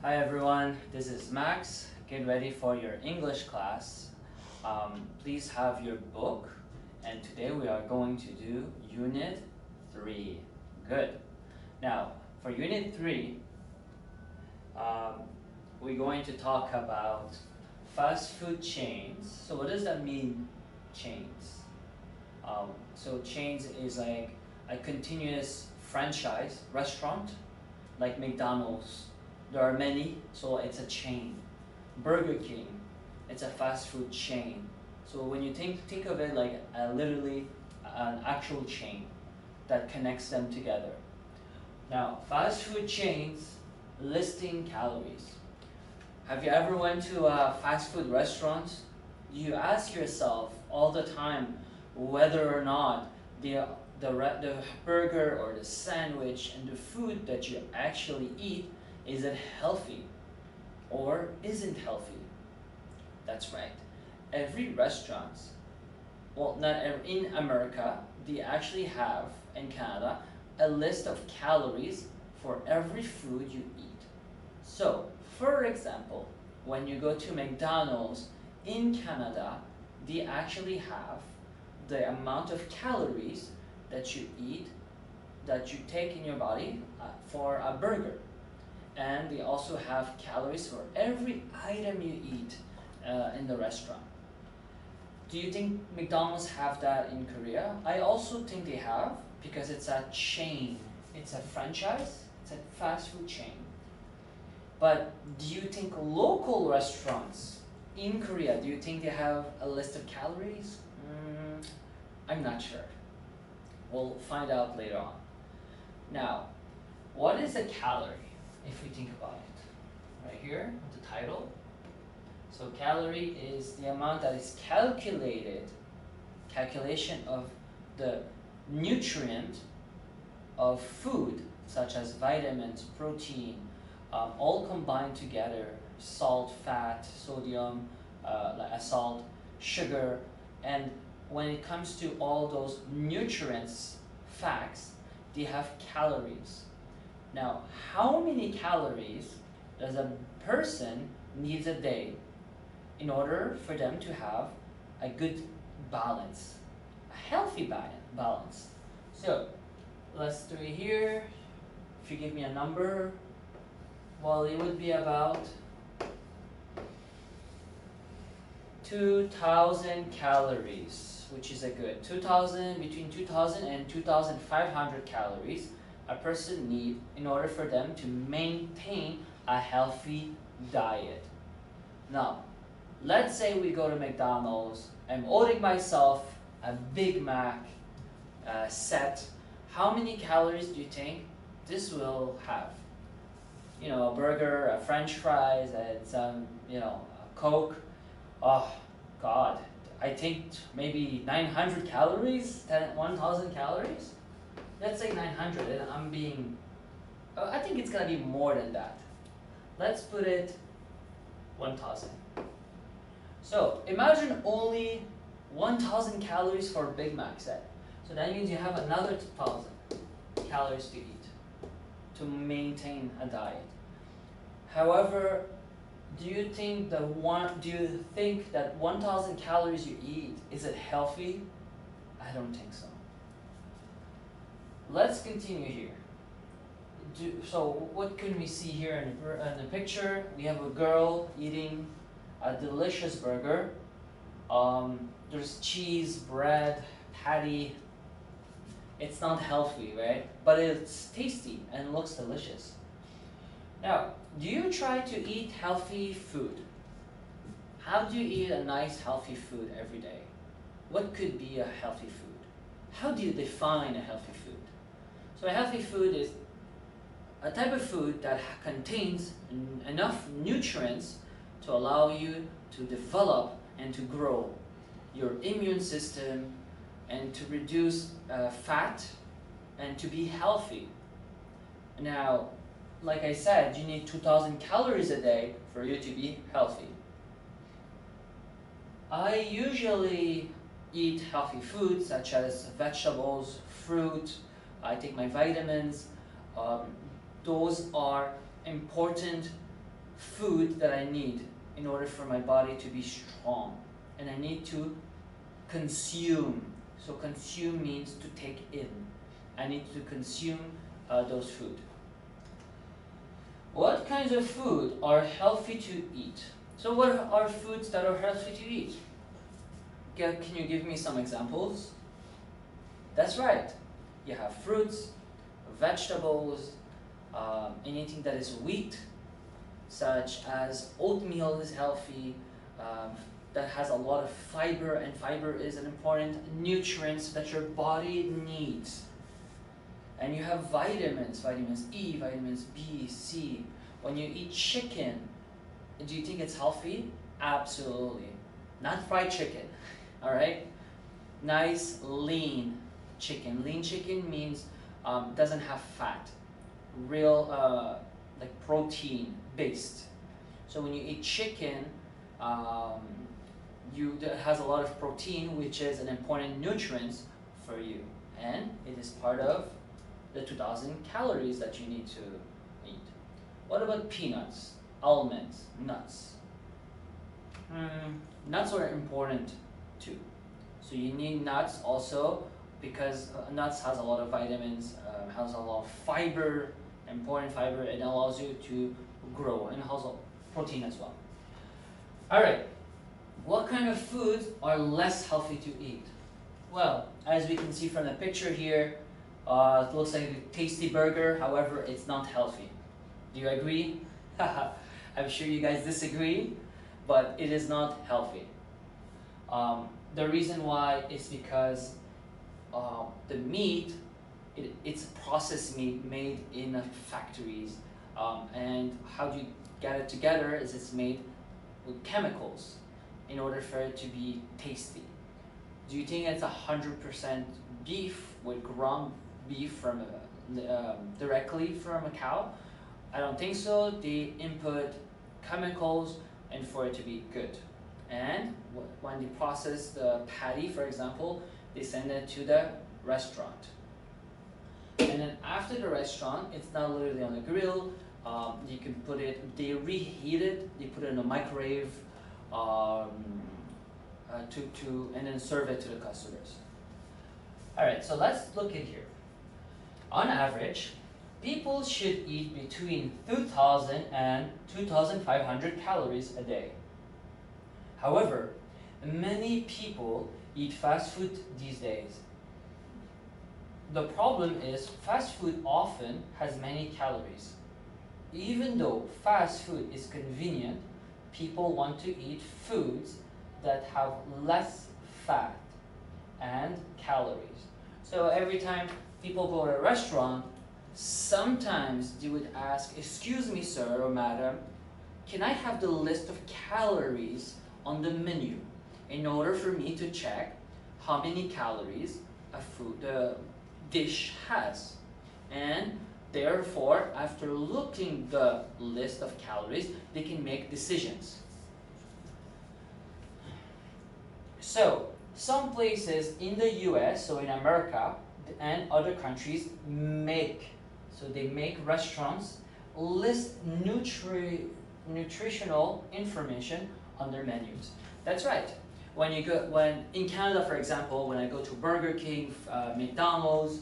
Hi everyone, this is Max. Get ready for your English class. Please have your book, and today we are going to do Unit 3. Good. Now, for Unit 3, we're going to talk about fast food chains. So what does that mean, chains? So chains is like a continuous franchise restaurant, like McDonald's. There are many, so it's a chain. Burger King, it's a fast food chain. So when you think of it like literally an actual chain that connects them together. Now, fast food chains listing calories. Have you ever went to a fast food restaurant? You ask yourself all the time whether or not the burger or the sandwich and the food that you actually eat, is it healthy or isn't healthy? That's right. Every restaurant, well, not every, in America, they actually have, in Canada, a list of calories for every food you eat. So, for example, when you go to McDonald's in Canada, they actually have the amount of calories that you eat, that you take in your body for a burger. And they also have calories for every item you eat in the restaurant. Do you think McDonald's have that in Korea? I also think they have, because it's a chain. It's a franchise, it's a fast food chain. But do you think local restaurants in Korea, do you think they have a list of calories? I'm not sure. We'll find out later on. Now, what is a calorie? If we think about it, right here, the title. So calorie is the amount that is calculation of the nutrient of food, such as vitamins, protein, all combined together, salt, fat, sodium, salt, sugar, and when it comes to all those nutrients, facts, they have calories. Now, how many calories does a person needs a day in order for them to have a good balance, a healthy balance? So, let's do it here. If you give me a number, well, it would be about 2,000 calories, which is a good 2,000, between 2,000 and 2,500 calories a person needs in order for them to maintain a healthy diet. Now, let's say we go to McDonald's. I'm ordering myself a Big Mac set. How many calories do you think this will have? You know, a burger, a French fries, and some, a Coke. Oh, God. I think maybe 900 calories, 1,000 calories. Let's say 900, and I think it's gonna be more than that. Let's put it 1,000. So imagine only 1,000 calories for a Big Mac set. So that means you have another 2,000 calories to eat to maintain a diet. However, do you think that 1,000 calories you eat, is it healthy? I don't think so. Let's continue here. So what can we see here in the picture? We have a girl eating a delicious burger. There's cheese, bread, patty. It's not healthy, right? But it's tasty and looks delicious. Now, do you try to eat healthy food? How do you eat a nice healthy food every day? What could be a healthy food? How do you define a healthy food? So a healthy food is a type of food that contains enough nutrients to allow you to develop and to grow your immune system and to reduce fat and to be healthy. Now, like I said, you need 2,000 calories a day for you to be healthy. I usually eat healthy foods such as vegetables, fruit. I take my vitamins. Those are important food that I need in order for my body to be strong. And I need to consume. So consume means to take in. I need to consume those food. What kinds of food are healthy to eat? So what are foods that are healthy to eat? Can you give me some examples? That's right. You have fruits, vegetables, anything that is wheat, such as oatmeal is healthy, that has a lot of fiber, and fiber is an important nutrient that your body needs. And you have vitamins, vitamins E, vitamins B, C. When you eat chicken, do you think it's healthy? Absolutely. Not fried chicken, all right? Nice lean chicken. Lean chicken means doesn't have fat, real like protein based. So when you eat chicken, it has a lot of protein, which is an important nutrient for you, and it is part of the 2,000 calories that you need to eat. What about peanuts, almonds, nuts? Nuts are important too. So you need nuts also because nuts has a lot of vitamins, has a lot of fiber, important fiber, and allows you to grow, and also protein as well. All right, what kind of foods are less healthy to eat? Well, as we can see from the picture here, it looks like a tasty burger, however, it's not healthy. Do you agree? I'm sure you guys disagree, but it is not healthy. The reason why is because the meat, it's processed meat made in factories, and how do you get it together is it's made with chemicals in order for it to be tasty. Do you think it's 100% beef with ground beef from directly from a cow? I don't think so. They input chemicals and for it to be good. And when they process the patty, for example, they send it to the restaurant. And then after the restaurant, it's not literally on the grill. You can put it, they reheat it, they put it in a microwave and then serve it to the customers. All right, so let's look in here. On average, people should eat between 2,000 and 2,500 calories a day. However, many people eat fast food these days. The problem is fast food often has many calories. Even though fast food is convenient, people want to eat foods that have less fat and calories. So every time people go to a restaurant, sometimes they would ask, "Excuse me, sir or madam, can I have the list of calories on the menu in order for me to check how many calories a dish has?" And therefore, after looking the list of calories, they can make decisions. So, some places in the US, so in America, and other countries they make restaurants list nutritional information on their menus. That's right. When in Canada, for example, when I go to Burger King, McDonald's,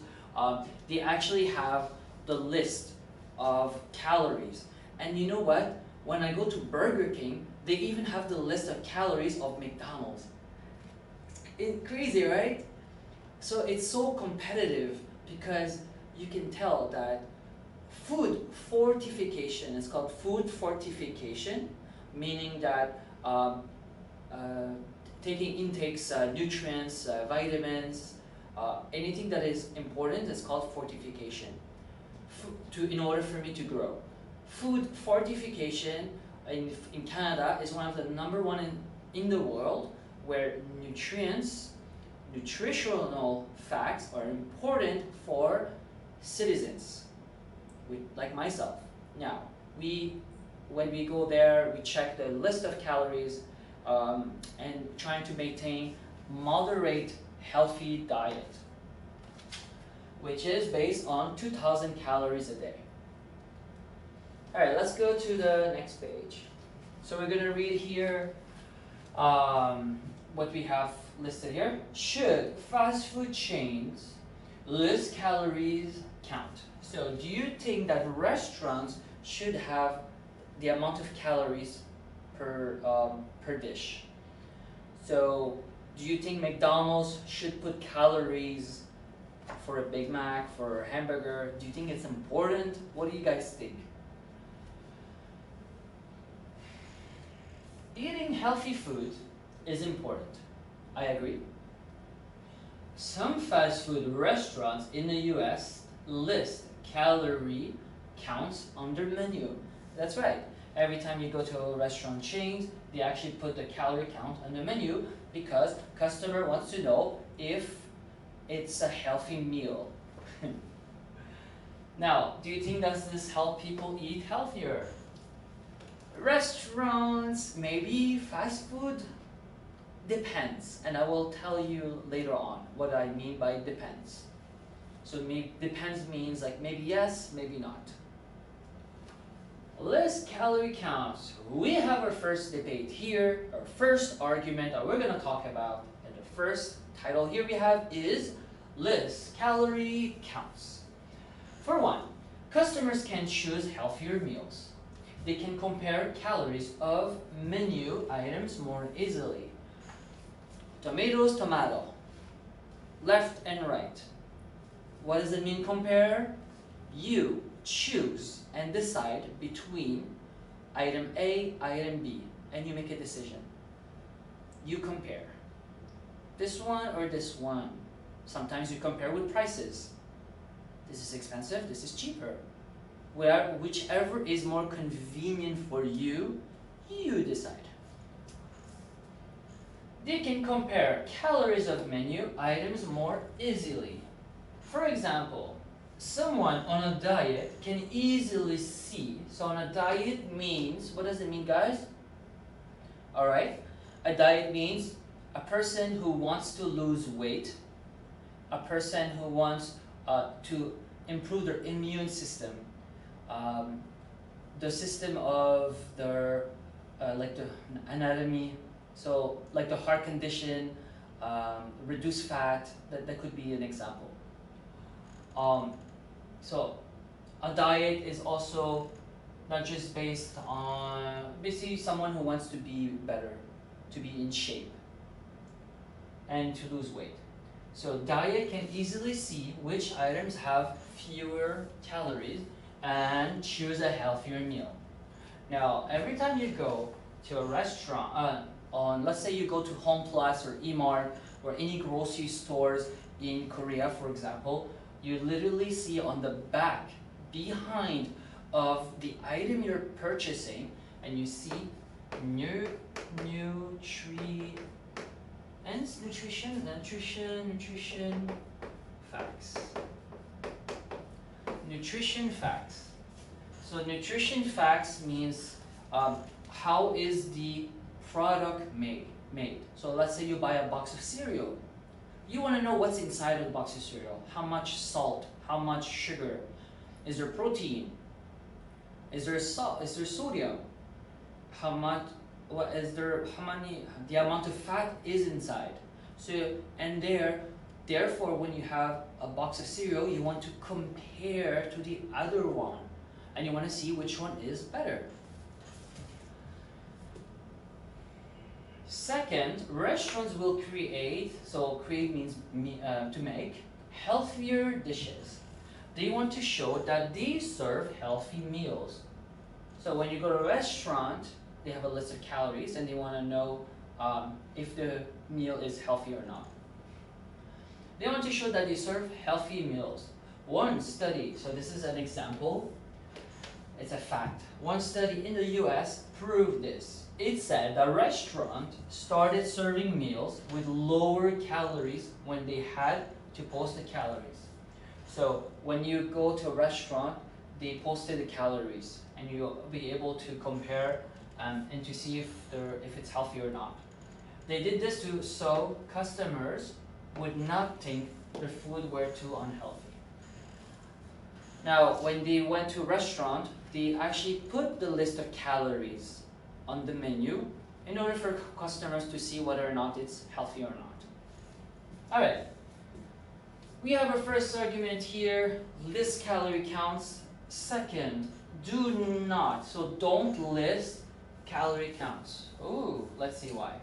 they actually have the list of calories. And you know what? When I go to Burger King, they even have the list of calories of McDonald's. It's crazy, right? So it's so competitive because you can tell that food fortification is called food fortification, meaning that taking intakes, nutrients, vitamins, anything that is important is called fortification. In order for me to grow. Food fortification in Canada is one of the #1 in the world where nutritional facts are important for citizens, like myself. Now, when we go there, we check the list of calories and trying to maintain moderate, healthy diet, which is based on 2,000 calories a day. Alright, let's go to the next page. So we're going to read here what we have listed here. Should fast food chains list calories count? So do you think that restaurants should have the amount of calories per dish? So do you think McDonald's should put calories for a Big Mac, for a hamburger? Do you think it's important? What do you guys think? Eating healthy food is important. I agree. Some fast food restaurants in the US list calorie counts on their menu. That's right. Every time you go to a restaurant chain, they actually put the calorie count on the menu because customer wants to know if it's a healthy meal. Now, do you think does this help people eat healthier? Restaurants, maybe fast food, depends, and I will tell you later on what I mean by depends. So depends means like maybe yes, maybe not. List calorie counts. We have our first debate here, our first argument that we're going to talk about, and the first title here we have is list calorie counts. For one, customers can choose healthier meals. They can compare calories of menu items more easily. Tomatoes, tomato. Left and right. What does it mean compare? You choose and decide between item A, item B, and you make a decision. You compare. This one or this one. Sometimes you compare with prices. This is expensive, this is cheaper. Whichever is more convenient for you, you decide. They can compare calories of menu items more easily. For example, someone on a diet can easily see. So on a diet means, what does it mean, guys? Alright, a diet means a person who wants to lose weight, a person who wants to improve their immune system, the system of their like the anatomy, so like the heart condition, reduce fat, that could be an example. So a diet is also not just based on basically someone who wants to be better, to be in shape, and to lose weight. So diet can easily see which items have fewer calories and choose a healthier meal. Now, every time you go to a restaurant, let's say you go to Home Plus or Emart or any grocery stores in Korea, for example, you literally see on the back, behind of the item you're purchasing, and you see nutrition facts. Nutrition facts. So nutrition facts means how is the product made. So let's say you buy a box of cereal. You want to know what's inside of the box of cereal. How much salt, how much sugar, is there protein, is there salt, is there sodium, how much, the amount of fat is inside. So, and therefore when you have a box of cereal, you want to compare to the other one, and you want to see which one is better. Second, restaurants will create, so create means to make, healthier dishes. They want to show that they serve healthy meals. So when you go to a restaurant, they have a list of calories and they want to know if the meal is healthy or not. They want to show that they serve healthy meals. One study, so this is an example, it's a fact. One study in the US proved this. It said the restaurant started serving meals with lower calories when they had to post the calories. So when you go to a restaurant, they posted the calories, and you'll be able to compare and to see if it's healthy or not. They did this so customers would not think their food were too unhealthy. Now, when they went to a restaurant, they actually put the list of calories on the menu in order for customers to see whether or not it's healthy or not. Alright, we have our first argument here, list calorie counts. Second, do not, so don't list calorie counts. Ooh, let's see why.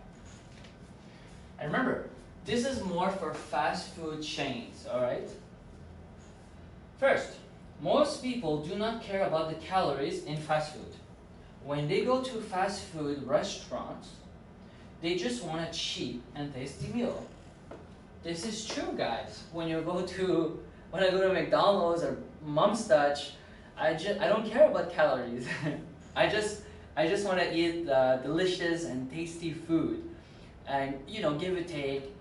And remember, this is more for fast food chains, alright? First, most people do not care about the calories in fast food. When they go to fast food restaurants, they just want a cheap and tasty meal. This is true, guys. When I go to McDonald's or Mom's Touch, I don't care about calories. I just want to eat delicious and tasty food. And give or take,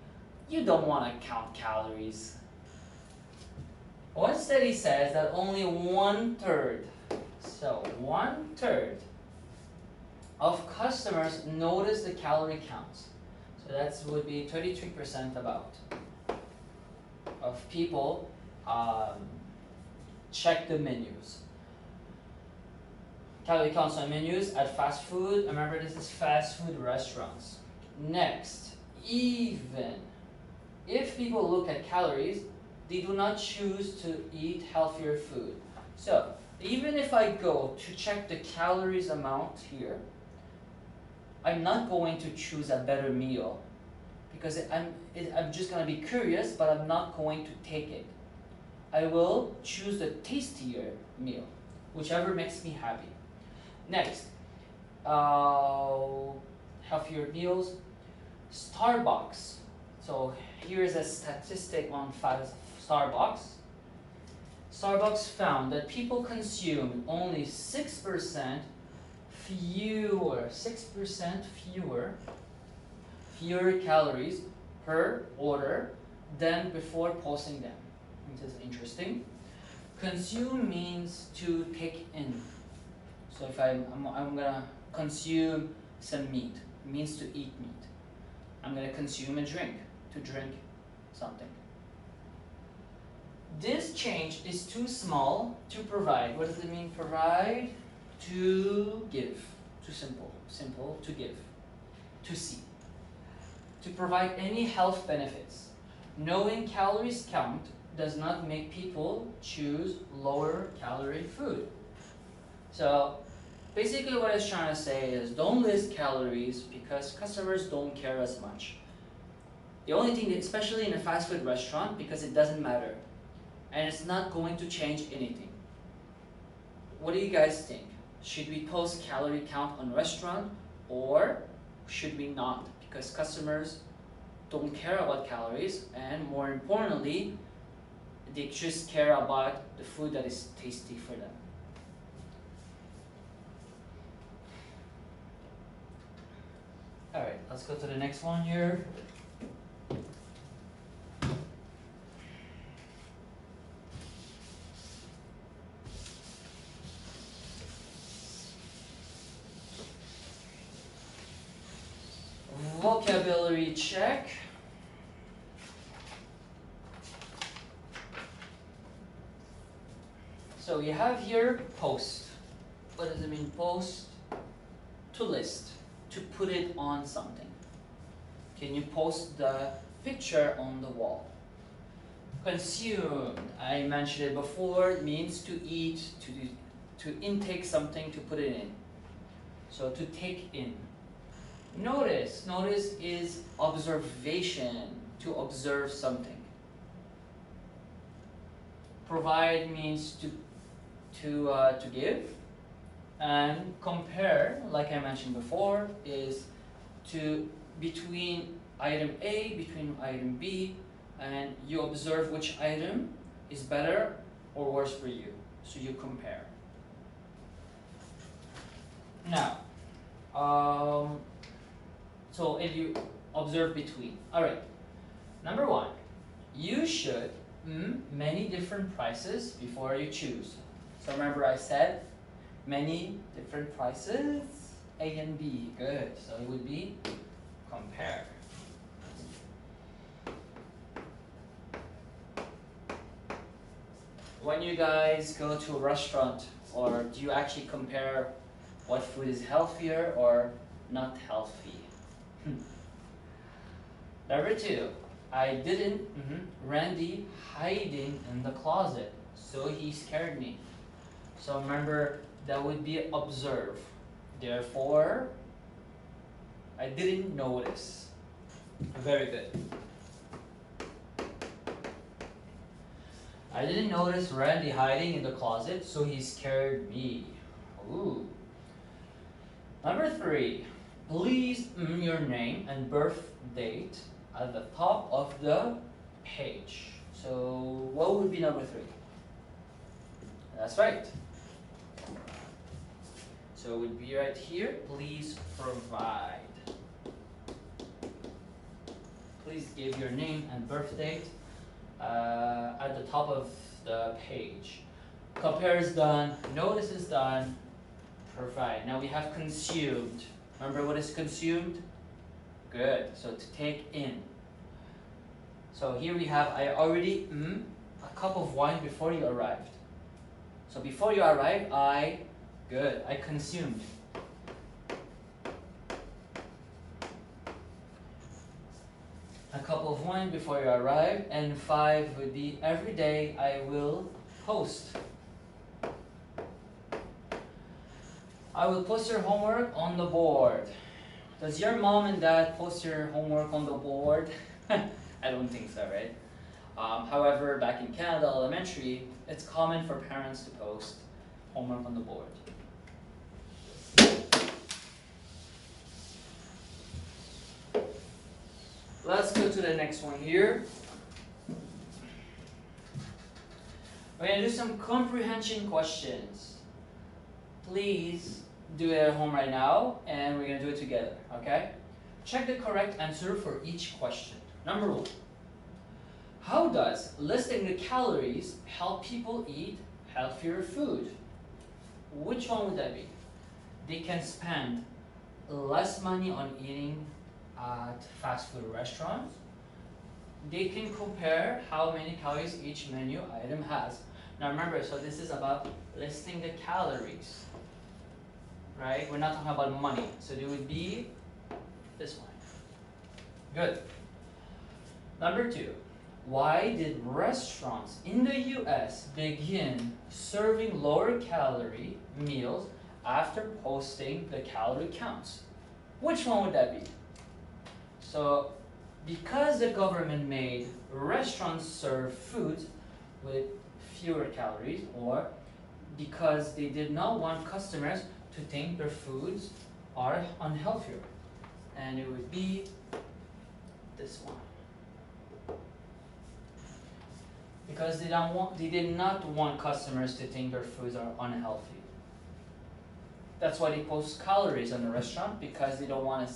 you don't want to count calories. One study says that only 1/3, so 1/3 of customers notice the calorie counts. So that would be 33% about of people check the menus. Calorie counts on menus at fast food. Remember, this is fast food restaurants. Next, even if people look at calories, they do not choose to eat healthier food. So even if I go to check the calories amount here, I'm not going to choose a better meal because I'm just going to be curious, but I'm not going to take it. I will choose the tastier meal, whichever makes me happy. Next, healthier meals. Starbucks. So here's a statistic on Starbucks. Starbucks found that people consume only 6% fewer calories per order than before posting them. This is interesting. Consume means to take in. So if I'm gonna consume some meat, it means to eat meat. I'm gonna consume a drink, to drink something. This change is too small to provide. What does it mean, provide? To give. Too simple. Simple, to give. To see. To provide any health benefits. Knowing calories count does not make people choose lower calorie food. So basically what I was trying to say is don't list calories because customers don't care as much. The only thing, especially in a fast food restaurant, because it doesn't matter. And it's not going to change anything. What do you guys think? Should we post calorie count on restaurant or should we not? Because customers don't care about calories and more importantly, they just care about the food that is tasty for them. Alright, let's go to the next one here. Vocabulary check. So we have here post. What does it mean, post? To list, to put it on something. Can you post the picture on the wall? Consumed, I mentioned it before, it means to eat, to intake something, to put it in. So to take in. Notice is observation, to observe something. Provide means to give, and compare, like I mentioned before, is to between item A, between item B, and you observe which item is better or worse for you. So you compare. Now, so if you observe between. Alright, number one, you should many different prices before you choose. So remember I said many different prices, A and B. Good. So it would be compare. when you guys go to a restaurant, or do you actually compare what food is healthier or not healthy? Number 2, I didn't, Randy hiding in the closet, so he scared me. So remember, that would be observe. Therefore, I didn't notice. Very good. I didn't notice Randy hiding in the closet, so he scared me. Ooh. Number 3, please your name and birth date at the top of the page. So what would be number 3? That's right. So it would be right here. Please provide. Please give your name and birth date at the top of the page. Compare is done. Notice is done. Provide. Now we have consumed. Remember what is consumed? Good. So to take in. So here we have, I already a cup of wine before you arrived. So before you arrived, I consumed. A cup of wine before you arrive, and 5 would be every day I will post. I will post your homework on the board. Does your mom and dad post your homework on the board? I don't think so, right? However, back in Canada, elementary, it's common for parents to post homework on the board. Let's go to the next one here. We're going to do some comprehension questions. Please do it at home right now, and we're going to do it together, okay? Check the correct answer for each question. Number 1. How does listing the calories help people eat healthier food? Which one would that be? They can spend less money on eating at fast food restaurants. They can compare how many calories each menu item has. Now remember, so this is about listing the calories, right? We're not talking about money. So it would be this one. Good. Number 2. Why did restaurants in the US begin serving lower calorie meals after posting the calorie counts? Which one would that be? So, because the government made restaurants serve foods with fewer calories, or because they did not want customers to think their foods are unhealthier. And it would be this one. Because they did not want customers to think their foods are unhealthy. That's why they post calories on the restaurant, because they don't want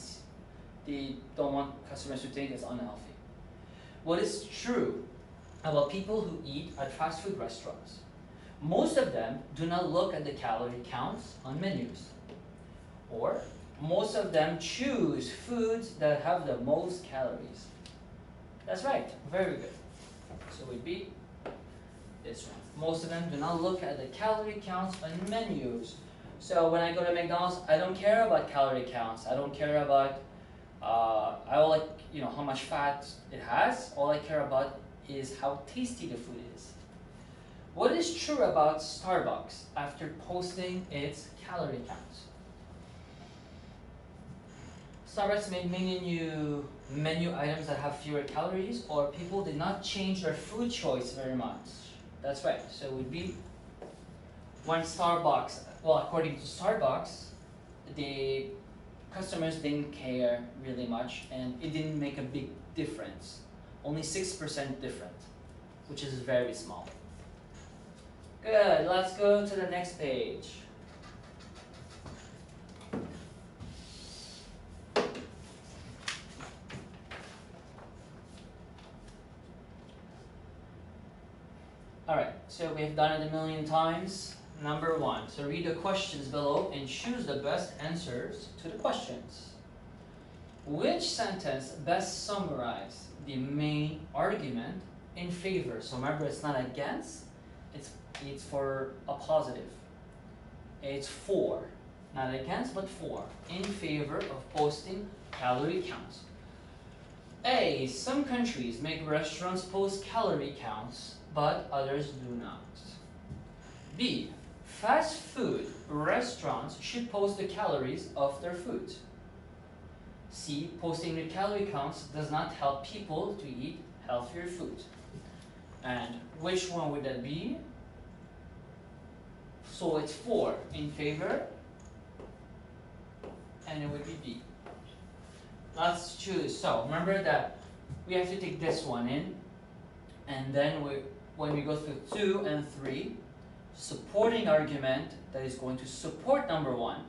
customers to think it's unhealthy. What is true about people who eat at fast food restaurants? Most of them do not look at the calorie counts on menus. Or most of them choose foods that have the most calories. That's right, very good. So it would be this one. Most of them do not look at the calorie counts on menus. So when I go to McDonald's, I don't care about calorie counts. I don't care about how much fat it has. All I care about is how tasty the food is. What is true about Starbucks after posting its calorie counts? Starbucks made many new menu items that have fewer calories, or people did not change their food choice very much. That's right. So it would be when Starbucks, well, according to Starbucks, the customers didn't care really much, and it didn't make a big difference. Only 6% different, which is very small. Good, let's go to the next page. Alright, so we've done it a million times. Number 1, so read the questions below and choose the best answers to the questions. Which sentence best summarizes the main argument in favor? So remember, it's not against, It's for a positive. It's for, not against, but for, in favor of posting calorie counts. A. Some countries make restaurants post calorie counts, but others do not. B. Fast food restaurants should post the calories of their food. C. Posting the calorie counts does not help people to eat healthier food. And which one would that be? So it's 4 in favor, and it would be B. Let's choose. So remember that we have to take this one in, and then when we go through 2 and 3, supporting argument that is going to support number 1,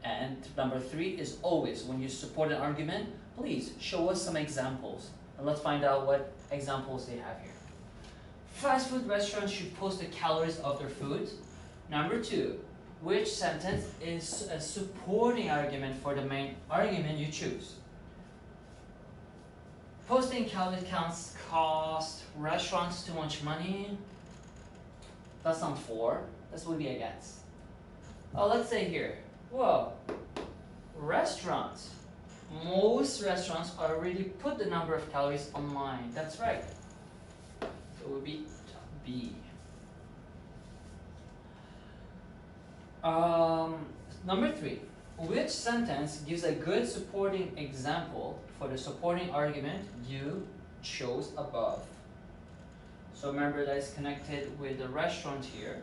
and number 3 is always when you support an argument, please show us some examples, and let's find out what examples they have here. Fast food restaurants should post the calories of their food. Number 2, which sentence is a supporting argument for the main argument you choose? Posting calorie counts cost restaurants too much money. That's not for. This would be against. Oh, let's say here. Whoa. Restaurants. Most restaurants already put the number of calories online. That's right. So it would be B. Number 3. Which sentence gives a good supporting example for the supporting argument you chose above? So remember that it's connected with the restaurant here,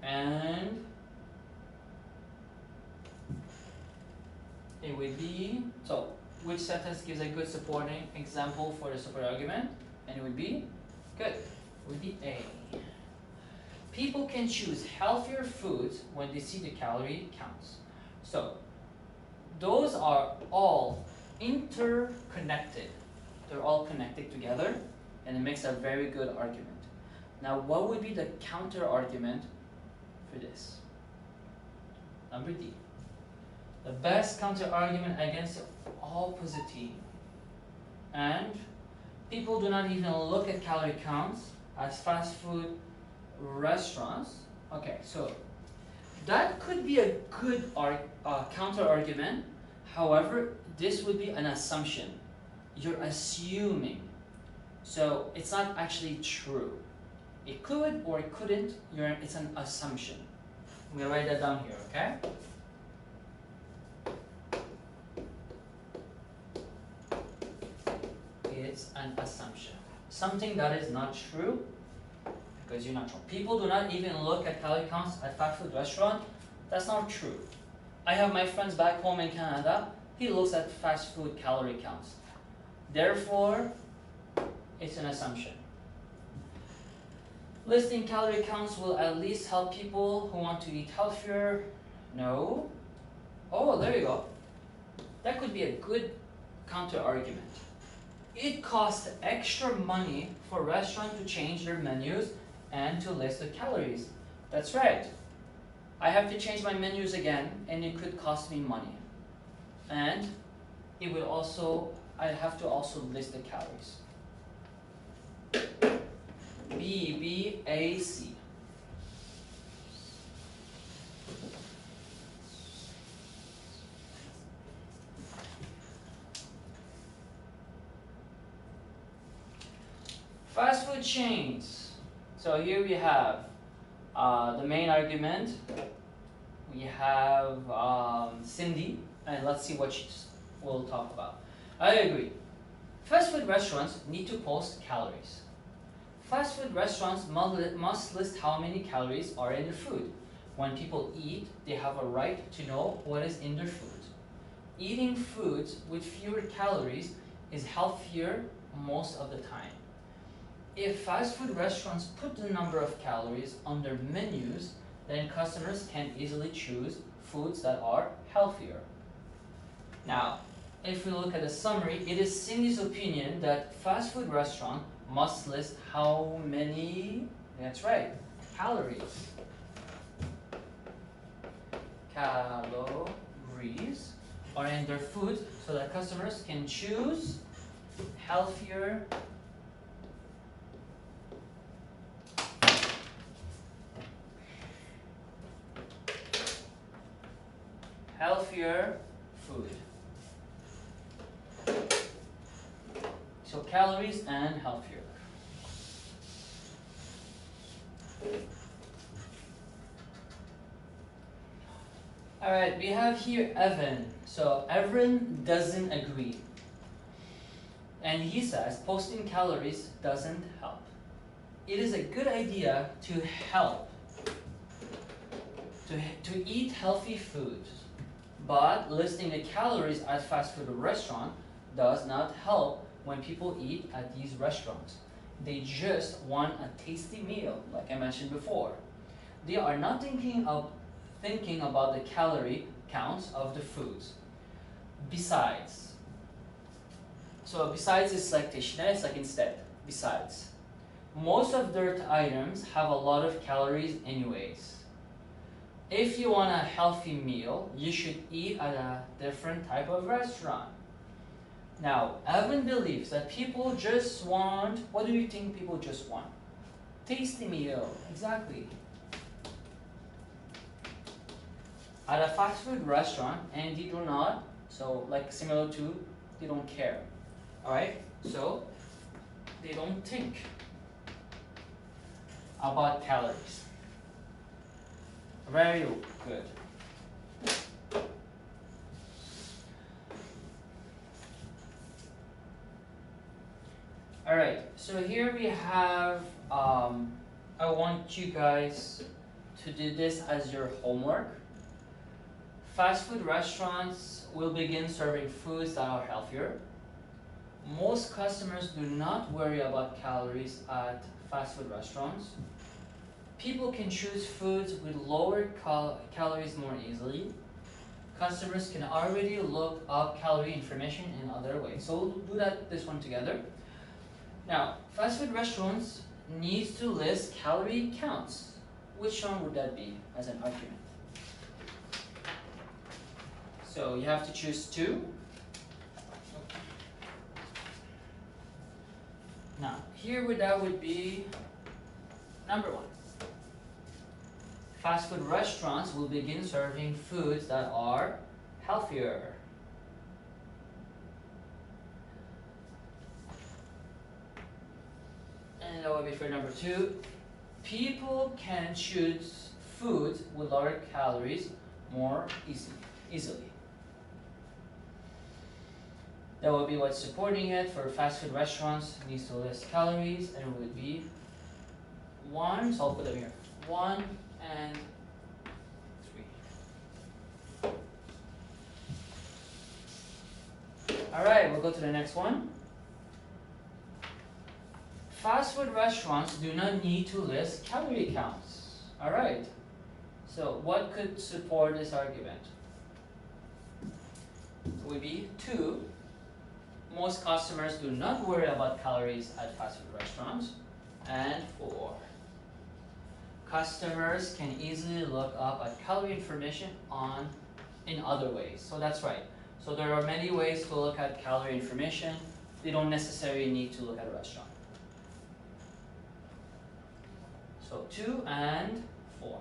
and it would be, so which sentence gives a good supporting example for the support argument? And it would be, good, it would be A. People can choose healthier foods when they see the calorie counts. So those are all interconnected. They're all connected together, and it makes a very good argument. Now, what would be the counter argument for this? Number D. The best counter argument against opposite. And people do not even look at calorie counts as fast food restaurants. Okay, so that could be a good counter argument. However, this would be an assumption. You're assuming. So it's not actually true. It could or it couldn't. It's an assumption. I'm going to write that down here, okay? It's an assumption. Something that is not true because you're not sure. People do not even look at calorie counts at fast food restaurant. That's not true. I have my friends back home in Canada. He looks at fast food calorie counts. Therefore, it's an assumption. Listing calorie counts will at least help people who want to eat healthier. No. Oh, there you go. That could be a good counter argument. It costs extra money for restaurants to change their menus and to list the calories. That's right. I have to change my menus again, and it could cost me money. And it would also, I have to also list the calories. B, B, A, C. Fast food chains. So here we have the main argument. We have Cindy, and let's see what she will talk about. I agree. Fast food restaurants need to post calories. Fast food restaurants must list how many calories are in their food. When people eat, they have a right to know what is in their food. Eating foods with fewer calories is healthier most of the time. If fast food restaurants put the number of calories on their menus, then customers can easily choose foods that are healthier. Now, if we look at the summary, it is Cindy's opinion that fast food restaurants must list how many, that's right, calories. Calories are in their food so that customers can choose healthier healthier food. So calories and healthier. Alright, we have here Evan. So Evan doesn't agree. And he says posting calories doesn't help. It is a good idea to help, to eat healthy foods, but listing the calories at fast food restaurant does not help when people eat at these restaurants. They just want a tasty meal, like I mentioned before. They are not thinking about the calorie counts of the foods. Besides is like teşne, it's like instead, besides. Most of their items have a lot of calories anyways. If you want a healthy meal, you should eat at a different type of restaurant. Now, Evan believes that people just want, what do you think people just want? Tasty meal, exactly. At a fast food restaurant, and they do not, so like similar to, they don't care. Alright, so they don't think about calories. Very good. Alright, so here we have, I want you guys to do this as your homework. Fast food restaurants will begin serving foods that are healthier. Most customers do not worry about calories at fast food restaurants. People can choose foods with lower calories more easily. Customers can already look up calorie information in other ways. So we'll do this one together. Now, fast food restaurants need to list calorie counts. Which one would that be as an argument? So you have to choose two. Now, here that would be number one. Fast food restaurants will begin serving foods that are healthier. And that would be for number two. People can choose foods with lower calories more easily. That would be what's supporting it for fast food restaurants. It needs to list calories, and it would be 1, so I'll put them here, 1 and 3. Alright, we'll go to the next one. Fast food restaurants do not need to list calorie counts. Alright, so what could support this argument? It would be 2. Most customers do not worry about calories at fast food restaurants. And 4. Customers can easily look up at calorie information in other ways. So that's right. So there are many ways to look at calorie information. They don't necessarily need to look at a restaurant. So 2 and 4.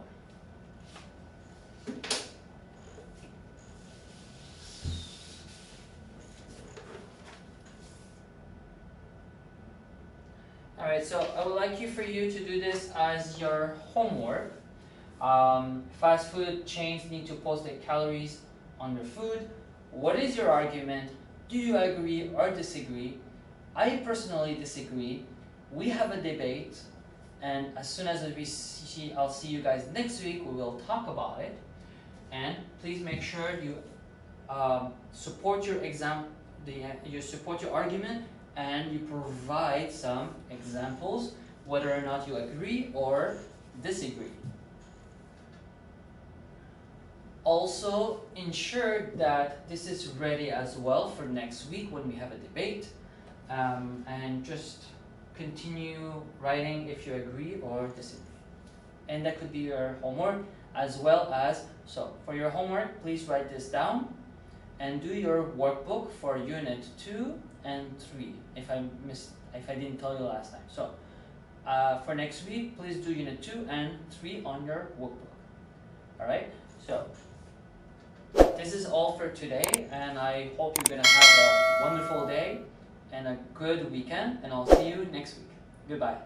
Alright, so I would like for you to do this as your homework. Fast food chains need to post the calories on their food. What is your argument? Do you agree or disagree? I personally disagree. We have a debate, and as soon as I'll see you guys next week, we will talk about it. And please make sure you support your you support your argument, and you provide some examples, whether or not you agree or disagree. Also, ensure that this is ready as well for next week when we have a debate, and just continue writing if you agree or disagree. And that could be your homework, as well as, so for your homework, please write this down and do your workbook for unit 2 and 3, if I didn't tell you last time. So for next week, please do unit 2 and 3 on your workbook. Alright, so this is all for today, and I hope you're gonna have a wonderful day and a good weekend, and I'll see you next week. Goodbye.